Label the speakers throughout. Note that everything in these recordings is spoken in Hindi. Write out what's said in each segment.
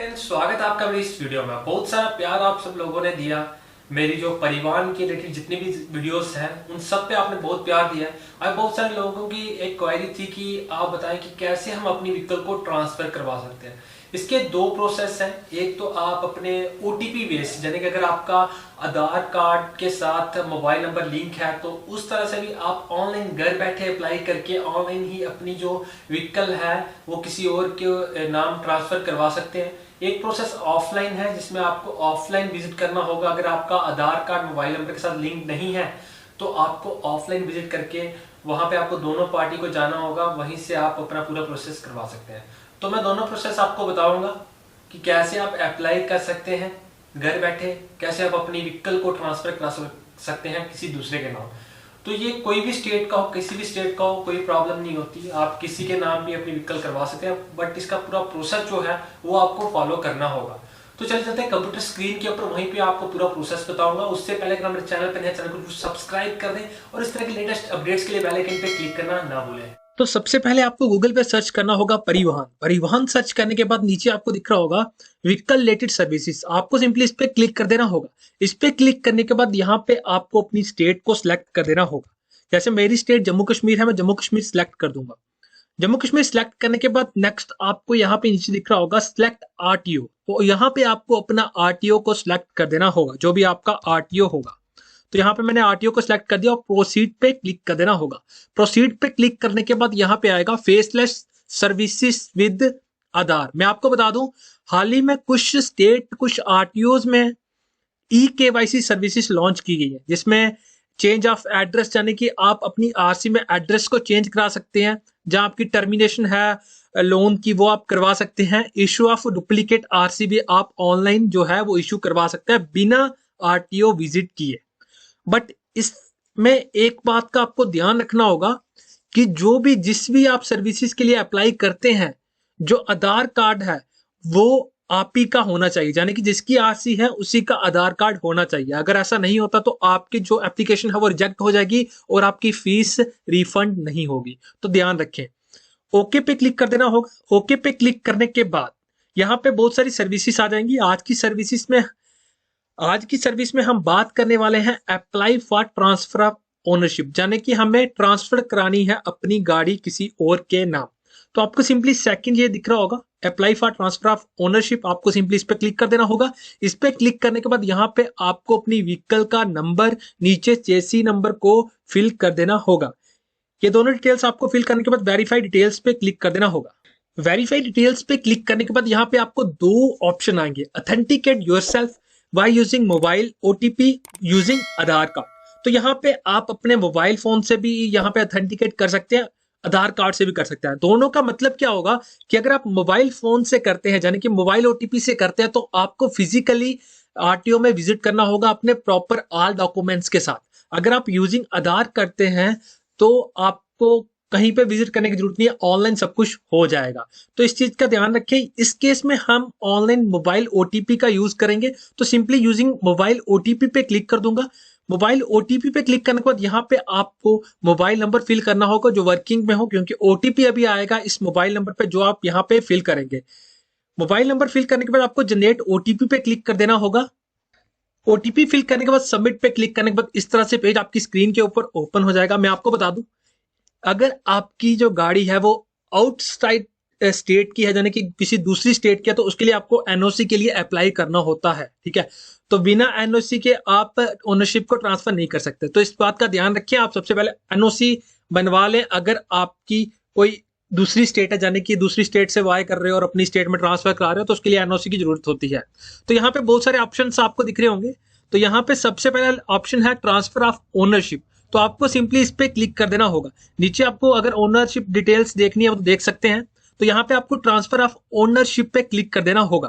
Speaker 1: फ्रेंड्स, स्वागत है आपका मेरी इस वीडियो में। बहुत सारा प्यार आप सब लोगों ने दिया। मेरी जो परिवहन के रिलेटेड जितनी भी वीडियोस हैं उन सब पे आपने बहुत प्यार दिया है। और बहुत सारे लोगों की एक क्वेरी थी कि आप बताएं कि कैसे हम अपनी व्हीकल को ट्रांसफर करवा सकते हैं। इसके दो प्रोसेस हैं। एक तो आप अपने OTP बेस, यानी कि अगर आपका आधार कार्ड के साथ मोबाइल नंबर लिंक है तो उस तरह से भी आप ऑनलाइन घर बैठे अप्लाई करके ऑनलाइन ही अपनी जो व्हीकल है वो किसी और के नाम ट्रांसफर करवा सकते हैं। एक प्रोसेस ऑफलाइन है जिसमें आपको ऑफलाइन विजिट करना होगा। अगर आपका आधार कार्ड मोबाइल नंबर के साथ लिंक नहीं है तो आपको ऑफलाइन विजिट करके वहां पे आपको दोनों पार्टी को जाना होगा, वहीं से आप अपना पूरा प्रोसेस करवा सकते हैं। तो मैं दोनों प्रोसेस आपको बताऊंगा कि कैसे आप अप्लाई कर सकते हैं घर बैठे, कैसे आप अपनी व्हीकल को ट्रांसफर करा सकते हैं किसी दूसरे के नाम। तो ये कोई भी स्टेट का हो, किसी भी स्टेट का हो, कोई प्रॉब्लम नहीं होती। आप किसी के नाम भी अपनी व्हीकल करवा सकते हैं, बट इसका पूरा प्रोसेस जो है वो आपको फॉलो करना होगा। तो चलिए चलते हैं कंप्यूटर स्क्रीन के ऊपर, वहीं पे आपको पूरा प्रोसेस बताऊंगा। उससे पहले अगर मेरे चैनल पर नए, चैनल को सब्सक्राइब कर दें और इस तरह के लेटेस्ट अपडेट्स के लिए बेल आइकन पे क्लिक करना ना भूलें।
Speaker 2: तो सबसे पहले आपको गूगल पे सर्च करना होगा परिवहन सर्च करने के बाद नीचे आपको दिख रहा होगा व्हीकल रिलेटेड सर्विसेज। आपको सिंपली इस पे क्लिक कर देना होगा। इस पे क्लिक करने के बाद यहाँ पे आपको अपनी स्टेट को सिलेक्ट कर देना होगा। जैसे मेरी स्टेट जम्मू कश्मीर है, मैं जम्मू कश्मीर सिलेक्ट कर दूंगा। जम्मू कश्मीर सिलेक्ट करने के बाद नेक्स्ट आपको यहाँ पे नीचे दिख रहा होगा सिलेक्ट RTO। तो यहाँ पे आपको अपना RTO को सिलेक्ट कर देना होगा, जो भी आपका RTO होगा। तो यहाँ पे मैंने RTO को सिलेक्ट कर दिया और प्रोसीड पे क्लिक कर देना होगा। प्रोसीड पे क्लिक करने के बाद यहाँ पे आएगा फेसलेस सर्विसेज विद आधार। मैं आपको बता दूं, हाल ही में कुछ स्टेट, कुछ RTOs में eKYC सर्विसेज लॉन्च की गई है, जिसमें चेंज ऑफ एड्रेस, यानी कि आप अपनी RC में एड्रेस को चेंज करा सकते हैं। जहां आपकी टर्मिनेशन है लोन की वो आप करवा सकते हैं। इशू ऑफ डुप्लीकेट RC भी आप ऑनलाइन जो है वो इशू करवा सकते हैं बिना RTO विजिट किए। बट इसमें एक बात का आपको ध्यान रखना होगा कि जिस भी आप सर्विसेज के लिए अप्लाई करते हैं, जो आधार कार्ड है वो आप ही का होना चाहिए, यानी कि जिसकी RC है उसी का आधार कार्ड होना चाहिए। अगर ऐसा नहीं होता तो आपकी जो एप्लीकेशन है वो रिजेक्ट हो जाएगी और आपकी फीस रिफंड नहीं होगी। तो ध्यान रखें। ओके पे क्लिक कर देना होगा। ओके पे क्लिक करने के बाद यहाँ पे बहुत सारी सर्विसेज आ जाएंगी। आज की सर्विस में हम बात करने वाले हैं apply for transfer of ownership, यानी कि हमें ट्रांसफर करानी है अपनी गाड़ी किसी और के नाम। तो आपको सिंपली सेकंड ये दिख रहा होगा apply for transfer of ownership, आपको सिंपली इस पे क्लिक कर देना होगा। इस पे क्लिक करने के बाद यहाँ पे आपको अपनी व्हीकल का नंबर, नीचे चेसी नंबर को फिल कर देना होगा। ये दोनों डिटेल्स आपको फिल करने के बाद वेरीफाई डिटेल्स पे क्लिक कर देना होगा। वेरीफाई डिटेल्स पे क्लिक करने के बाद यहाँ पे आपको दो ऑप्शन आएंगे, authenticate yourself by using mobile, OTP using Aadhaar card. तो यहाँ पे आप अपने मोबाइल फोन से भी यहाँ पे ऑथेंटिकेट कर सकते हैं, आधार कार्ड से भी कर सकते हैं। दोनों का मतलब क्या होगा कि अगर आप मोबाइल फोन से करते हैं, यानी कि मोबाइल OTP से करते हैं, तो आपको फिजिकली RTO में विजिट करना होगा अपने प्रॉपर ऑल डॉक्यूमेंट्स के साथ। अगर आप यूजिंग आधार करते हैं तो आपको कहीं पे विजिट करने की जरूरत नहीं है, ऑनलाइन सब कुछ हो जाएगा। तो इस चीज का ध्यान रखें। इस केस में हम ऑनलाइन मोबाइल OTP का यूज करेंगे, तो सिंपली यूजिंग मोबाइल OTP पे क्लिक कर दूंगा। मोबाइल OTP पे क्लिक करने के बाद यहाँ पे आपको मोबाइल नंबर फिल करना होगा जो वर्किंग में हो, क्योंकि OTP अभी आएगा इस मोबाइल नंबर पे जो आप यहाँ पे फिल करेंगे। मोबाइल नंबर फिल करने के बाद आपको जनरेट OTP पे क्लिक कर देना होगा। OTP फिल करने के बाद सबमिट पे क्लिक करने के बाद इस तरह से पेज आपकी स्क्रीन के ऊपर ओपन हो जाएगा। मैं आपको बता दूं, अगर आपकी जो गाड़ी है वो आउटसाइड स्टेट की है, यानी कि किसी दूसरी स्टेट की है, तो उसके लिए आपको NOC के लिए अप्लाई करना होता है। ठीक है, तो बिना NOC के आप ओनरशिप को ट्रांसफर नहीं कर सकते। तो इस बात का ध्यान रखिए, आप सबसे पहले NOC बनवा लें। अगर आपकी कोई दूसरी स्टेट है, यानी कि दूसरी स्टेट से वाई कर रहे हो और अपनी स्टेट में ट्रांसफर करा रहे हो, तो उसके लिए NOC की जरूरत होती है। तो यहाँ पे बहुत सारे ऑप्शन आपको दिख रहे होंगे। तो यहाँ पे सबसे पहला ऑप्शन है ट्रांसफर ऑफ ओनरशिप। तो आपको सिंपली इस पे क्लिक कर देना होगा। नीचे आपको अगर ओनरशिप डिटेल्स देखनी है वो तो देख सकते हैं। तो यहाँ पे आपको ट्रांसफर ऑफ ओनरशिप पे क्लिक कर देना होगा।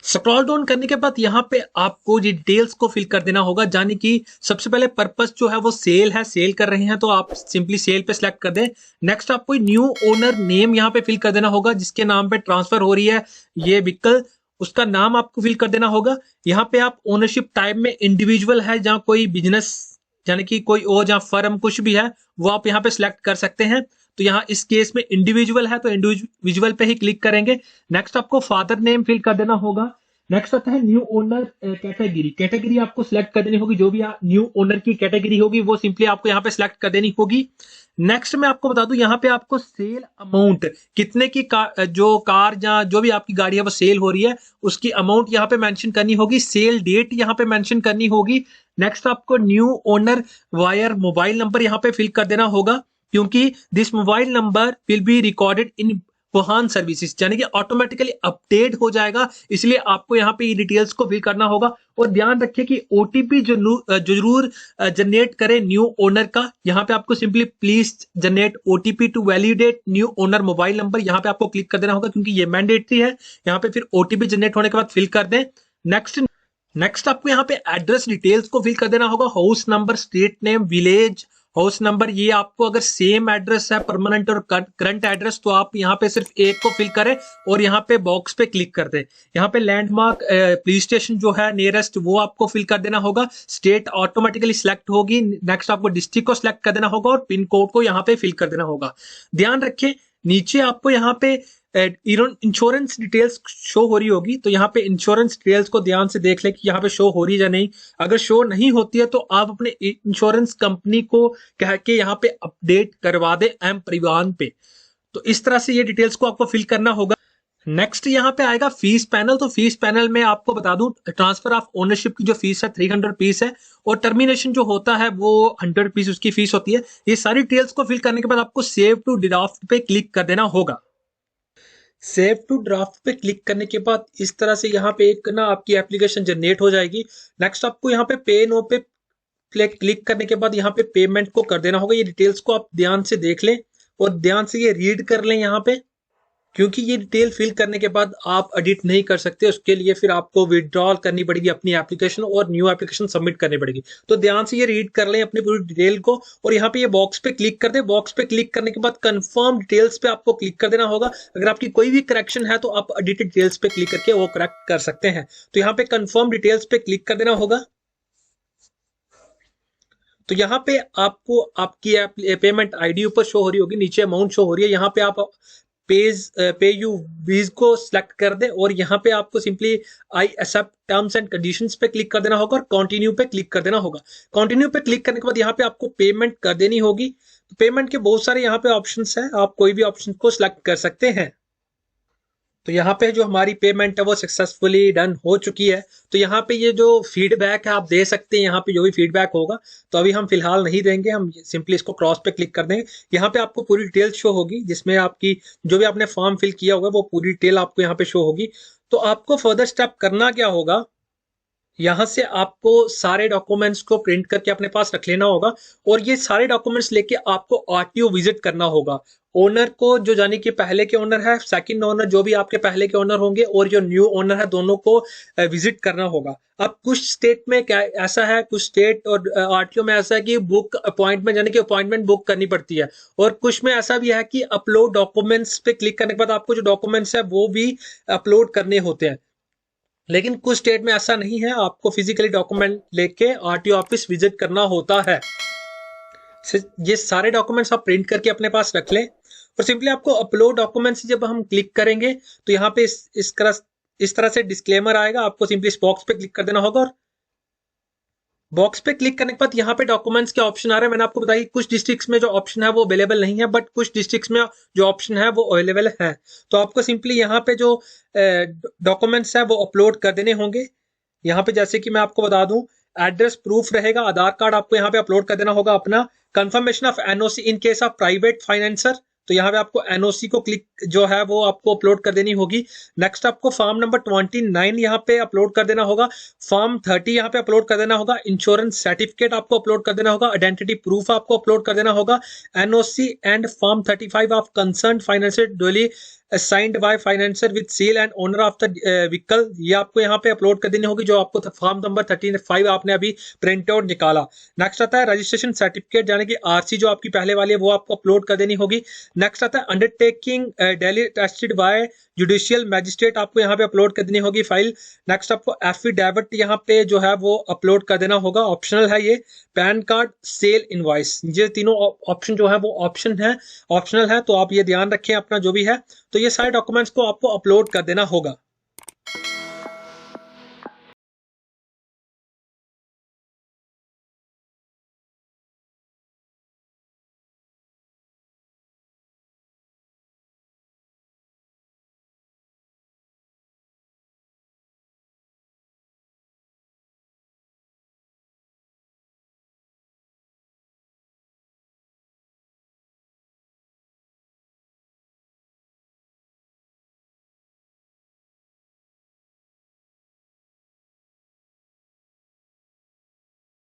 Speaker 2: स्क्रॉल डाउन करने के बाद यहाँ पे आपको ये डिटेल्स को फिल कर देना होगा, यानी कि सबसे पहले पर्पस जो है वो सेल है, सेल कर रहे हैं तो आप सिंपली सेल पे सिलेक्ट कर दें। नेक्स्ट आपको न्यू ओनर नेम यहाँ पे फिल कर देना होगा, जिसके नाम पे ट्रांसफर हो रही है ये व्हीकल, उसका नाम आपको फिल कर देना होगा। यहाँ पे आप ओनरशिप टाइप में इंडिविजुअल है, जहाँ कोई बिजनेस यानी कि कोई और जहाँ फर्म कुछ भी है वो आप यहाँ पे सिलेक्ट कर सकते हैं। तो यहाँ इस केस में इंडिविजुअल है तो इंडिविजुअल पे ही क्लिक करेंगे। नेक्स्ट आपको फादर नेम फिल कर देना होगा। नेक्स्ट आता है न्यू ओनर कैटेगरी। कैटेगरी आपको सिलेक्ट कर देनी होगी, जो भी न्यू ओनर की कैटेगरी होगी वो सिंपली आपको यहाँ पे सिलेक्ट कर देनी होगी। नेक्स्ट मैं आपको बता दूं, यहाँ पे आपको सेल अमाउंट कितने की जो कार या जो भी आपकी गाड़ी है वो सेल हो रही है उसकी अमाउंट यहाँ पे मेंशन करनी होगी। सेल डेट यहाँ पे मेंशन करनी होगी। नेक्स्ट आपको new owner wire mobile number यहाँ पे फिल कर देना होगा, क्योंकि this mobile number will be recorded in वाहन सर्विसेज, यानी कि ऑटोमेटिकली अपडेट हो जाएगा, इसलिए आपको यहाँ पे ये डिटेल्स को फिल करना होगा। और ध्यान रखिए कि ओटीपी जरूर जनरेट करें न्यू ओनर का। यहाँ पे आपको simply please generate OTP to validate new owner mobile number, यहाँ पे आपको क्लिक कर देना होगा क्योंकि ये मैंडेटरी है। यहाँ पे फिर ओटीपी जनरेट होने के बाद फिल कर दें। नेक्स्ट आपको यहाँ पे एड्रेस डिटेल्स को फिल कर देना होगा। House number, street name, village, house number, ये आपको अगर सेम एड्रेस है परमानेंट और करंट एड्रेस तो आप यहाँ पे सिर्फ एक को फिल करें और यहाँ पे बॉक्स पे क्लिक कर दें। यहाँ पे लैंडमार्क पुलिस स्टेशन जो है नियरेस्ट वो आपको फिल कर देना होगा। स्टेट ऑटोमेटिकली सिलेक्ट होगी। नेक्स्ट आपको डिस्ट्रिक्ट को सिलेक्ट कर देना होगा और पिन कोड को यहाँ पे फिल कर देना होगा। ध्यान रखें नीचे आपको यहाँ पे इंश्योरेंस डिटेल्स शो हो रही होगी, तो यहाँ पे इंश्योरेंस डिटेल्स को ध्यान से देख ले कि यहाँ पे शो हो रही है या नहीं। अगर शो नहीं होती है तो आप अपने इंश्योरेंस कंपनी को कह के यहाँ पे अपडेट करवा दे एम परिवहन पे। तो इस तरह से ये डिटेल्स को आपको फिल करना होगा। नेक्स्ट यहाँ पे आएगा फीस पैनल। तो फीस पैनल में आपको बता दूं ट्रांसफर ऑफ ओनरशिप की जो फीस है 300 रुपीस है और टर्मिनेशन जो होता है वो 100 रुपीस उसकी फीस होती है। ये सारी डिटेल्स को फिल करने के बाद आपको सेव टू ड्राफ्ट पे क्लिक कर देना होगा। सेव टू ड्राफ्ट पे क्लिक करने के बाद इस तरह से यहाँ पे एक ना आपकी एप्लीकेशन जनरेट हो जाएगी। नेक्स्ट आपको यहाँ पे पे नो पे क्लिक करने के बाद यहाँ पे पेमेंट को कर देना होगा। ये डिटेल्स को आप ध्यान से देख लें और ध्यान से ये रीड कर लें यहाँ पे, क्योंकि ये डिटेल फिल करने के बाद आप एडिट नहीं कर सकते। उसके लिए फिर आपको विड्रॉल करनी पड़ेगी अपनी एप्लीकेशन और न्यू एप्लीकेशन सबमिट करनी पड़ेगी। तो ध्यान से ये रीड कर लें अपनी पूरी डिटेल को और यहाँ पे ये बॉक्स पे क्लिक कर दें। बॉक्स पे क्लिक करने के बाद कंफर्म डिटेल्स पे आपको क्लिक कर देना होगा। अगर आपकी कोई भी करेक्शन है तो आप एडिटेड डिटेल्स पे क्लिक करके वो करेक्ट कर सकते हैं। तो यहाँ पे कंफर्म डिटेल्स पे क्लिक कर देना होगा। तो यहाँ पे आपको आपकी पेमेंट आईडी ऊपर शो हो रही होगी, नीचे अमाउंट शो हो रही है। यहाँ पे आप पे यू वीज को सिलेक्ट कर दे और यहाँ पे आपको simply I accept terms and conditions पे क्लिक कर देना होगा और कंटिन्यू पे क्लिक कर देना होगा। कंटिन्यू पे क्लिक करने के बाद यहाँ पे आपको पेमेंट कर देनी होगी। तो पेमेंट के बहुत सारे यहाँ पे ऑप्शंस हैं, आप कोई भी ऑप्शन को सिलेक्ट कर सकते हैं। तो यहाँ पे जो हमारी पेमेंट है वो सक्सेसफुली डन हो चुकी है। तो यहाँ पे ये जो फीडबैक है आप दे सकते हैं, यहाँ पे जो भी फीडबैक होगा तो अभी हम फिलहाल नहीं देंगे, हम सिंपली इसको क्रॉस पे क्लिक कर देंगे। यहाँ पे आपको पूरी डिटेल शो होगी जिसमें आपकी जो भी आपने फॉर्म फिल किया होगा वो पूरी डिटेल आपको यहाँ पे शो होगी। तो आपको फर्दर स्टेप करना क्या होगा, यहाँ से आपको सारे डॉक्यूमेंट्स को प्रिंट करके अपने पास रख लेना होगा और ये सारे डॉक्यूमेंट्स लेके आपको आरटीओ विजिट करना होगा। ओनर को जो जाने कि पहले के ओनर है, सेकंड ओनर जो भी आपके पहले के ओनर होंगे और जो न्यू ओनर है दोनों को विजिट करना होगा। अब कुछ स्टेट में क्या ऐसा है, कुछ स्टेट और आरटीओ में ऐसा है कि बुक अपॉइंटमेंट यानी कि अपॉइंटमेंट बुक करनी पड़ती है और कुछ में ऐसा भी है कि अपलोड डॉक्यूमेंट्स पे क्लिक करने के बाद आपको जो डॉक्यूमेंट्स है वो भी अपलोड करने होते हैं। लेकिन कुछ स्टेट में ऐसा नहीं है, आपको फिजिकली डॉक्यूमेंट लेके आरटीओ ऑफिस विजिट करना होता है। ये सारे डॉक्यूमेंट्स आप प्रिंट करके अपने पास रख लें और सिंपली आपको अपलोड डॉक्यूमेंट्स जब हम क्लिक करेंगे तो यहाँ पे इस तरह से डिस्क्लेमर आएगा। आपको सिंपली इस बॉक्स पे क्लिक कर देना होगा और बॉक्स पे क्लिक करने के बाद यहाँ पे डॉक्यूमेंट्स के ऑप्शन आ रहे हैं। मैंने आपको बताया कुछ डिस्ट्रिक्ट्स में जो ऑप्शन है वो अवेलेबल नहीं है, बट कुछ डिस्ट्रिक्ट्स में जो ऑप्शन है वो अवेलेबल है। तो आपको सिंपली यहाँ पे जो डॉक्यूमेंट्स है वो अपलोड कर देने होंगे। यहाँ पे जैसे कि मैं आपको बता दूं एड्रेस प्रूफ रहेगा, आधार कार्ड आपको यहाँ पे अपलोड कर देना होगा अपना। Confirmation of NOC in case of private financier, तो यहाँ पे आपको एनओसी को क्लिक जो है वो आपको अपलोड कर देनी होगी। नेक्स्ट आपको फॉर्म नंबर 29 यहाँ पे अपलोड कर देना होगा। फॉर्म 30 यहाँ पे अपलोड कर देना होगा। इंश्योरेंस सर्टिफिकेट आपको अपलोड कर देना होगा। आइडेंटिटी प्रूफ आपको अपलोड कर देना होगा। NOC and form 35 of concern financial duly signed by financier with seal and owner of the vehicle, ये आपको यहाँ पे अपलोड कर देनी होगी, जो आपको फॉर्म नंबर 35 आपने अभी प्रिंट आउट निकाला। नेक्स्ट आता है रजिस्ट्रेशन सर्टिफिकेट, यानी कि आरसी जो आपकी पहले वाली है वो आपको अपलोड कर देनी होगी। नेक्स्ट आता है undertaking daily tested by judicial magistrate, आपको यहाँ पे अपलोड कर देनी होगी फाइल। नेक्स्ट आपको एफिडेविट यहाँ पे जो है वो अपलोड कर देना होगा, ऑप्शनल है ये। पैन कार्ड, सेल इनवॉइस, ये तीनों ऑप्शन जो है वो ऑप्शनल है, तो आप ये ध्यान रखें अपना जो भी है। तो ये सारे डॉक्यूमेंट्स को आपको अपलोड कर देना होगा।